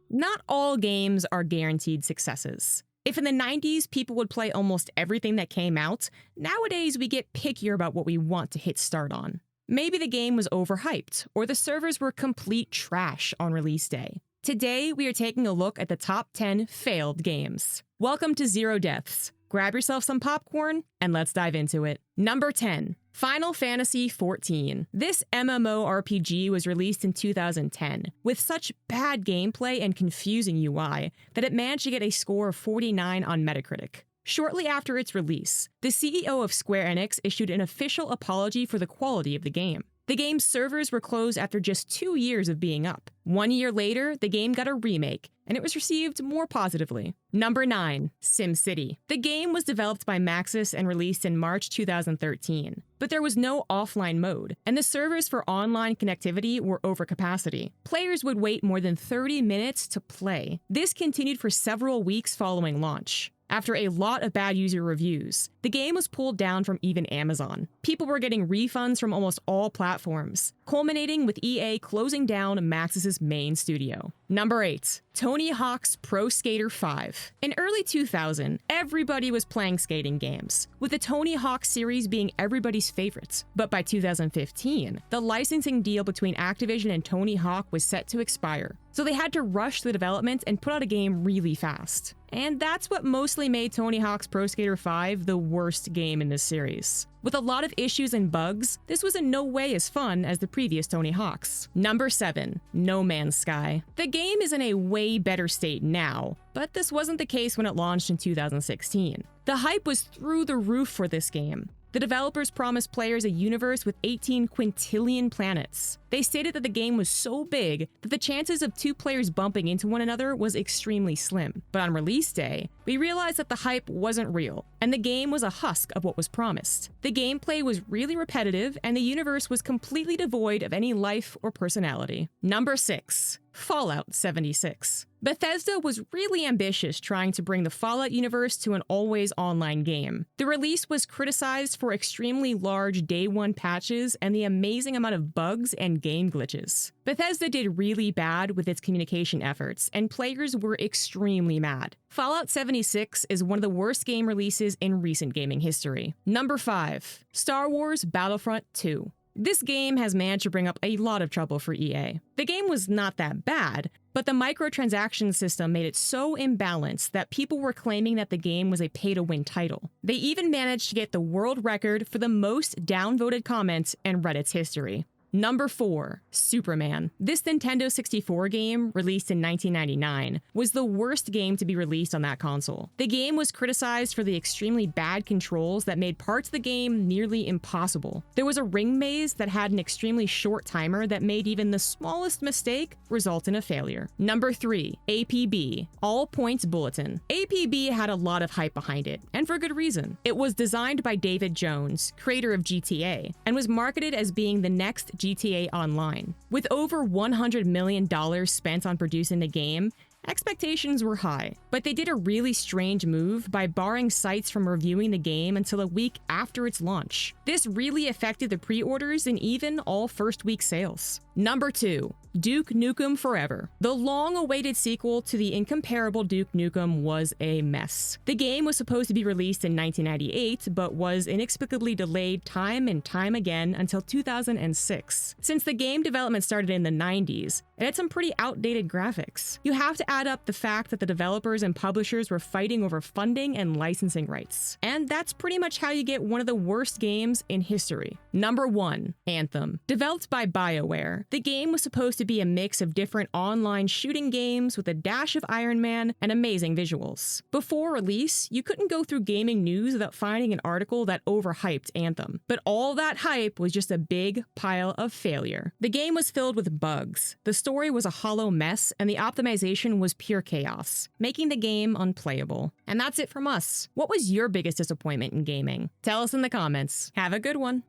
Not all games are guaranteed successes. If in the 90s people would play almost everything that came out, nowadays we get pickier about what we want to hit start on. Maybe the game was overhyped, or the servers were complete trash on release day. Today, we are taking a look at the top 10 failed games. Welcome to Zero Deaths. Grab yourself some popcorn, and let's dive into it. Number 10. Final Fantasy XIV. This MMORPG was released in 2010, with such bad gameplay and confusing UI that it managed to get a score of 49 on Metacritic. Shortly after its release, the CEO of Square Enix issued an official apology for the quality of the game. The game's servers were closed after just 2 years of being up. 1 year later, the game got a remake, and it was received more positively. Number 9. SimCity. The game was developed by Maxis and released in March 2013, but there was no offline mode, and the servers for online connectivity were over capacity. Players would wait more than 30 minutes to play. This continued for several weeks following launch. After a lot of bad user reviews, the game was pulled down from even Amazon. People were getting refunds from almost all platforms, culminating with EA closing down Maxis' main studio. Number 8. Tony Hawk's Pro Skater 5. In early 2000, everybody was playing skating games, with the Tony Hawk series being everybody's favorite. But by 2015, the licensing deal between Activision and Tony Hawk was set to expire, so they had to rush the development and put out a game really fast. And that's what mostly made Tony Hawk's Pro Skater 5 the worst game in this series. With a lot of issues and bugs, this was in no way as fun as the previous Tony Hawk's. Number 7. No Man's Sky. The game is in a way better state now, but this wasn't the case when it launched in 2016. The hype was through the roof for this game. The developers promised players a universe with 18 quintillion planets. They stated that the game was so big that the chances of 2 players bumping into one another was extremely slim. But on release day, we realized that the hype wasn't real, and the game was a husk of what was promised. The gameplay was really repetitive, and the universe was completely devoid of any life or personality. Number 6. Fallout 76. Bethesda was really ambitious trying to bring the Fallout universe to an always online game. The release was criticized for extremely large day one patches and the amazing amount of bugs and game glitches. Bethesda did really bad with its communication efforts, and players were extremely mad. Fallout 76 is one of the worst game releases in recent gaming history. Number 5. Star Wars Battlefront 2. This game has managed to bring up a lot of trouble for EA. The game was not that bad, but the microtransaction system made it so imbalanced that people were claiming that the game was a pay-to-win title. They even managed to get the world record for the most downvoted comments in Reddit's history. Number 4. Superman. This Nintendo 64 game, released in 1999, was the worst game to be released on that console. The game was criticized for the extremely bad controls that made parts of the game nearly impossible. There was a ring maze that had an extremely short timer that made even the smallest mistake result in a failure. Number 3. APB. All Points Bulletin. APB had a lot of hype behind it, and for good reason. It was designed by David Jones, creator of GTA, and was marketed as being the next GTA Online. With over $100 million spent on producing the game, expectations were high, but they did a really strange move by barring sites from reviewing the game until a week after its launch. This really affected the pre-orders and even all first-week sales. Number 2. Duke Nukem Forever. The long-awaited sequel to the incomparable Duke Nukem was a mess. The game was supposed to be released in 1998, but was inexplicably delayed time and time again until 2006. Since the game development started in the 90s, it had some pretty outdated graphics. You have to add up the fact that the developers and publishers were fighting over funding and licensing rights. And that's pretty much how you get one of the worst games in history. Number 1. Anthem. Developed by BioWare, the game was supposed to be a mix of different online shooting games with a dash of Iron Man and amazing visuals. Before release, you couldn't go through gaming news without finding an article that overhyped Anthem. But all that hype was just a big pile of failure. The game was filled with bugs, the story was a hollow mess, and the optimization was pure chaos, making the game unplayable. And that's it from us. What was your biggest disappointment in gaming? Tell us in the comments. Have a good one.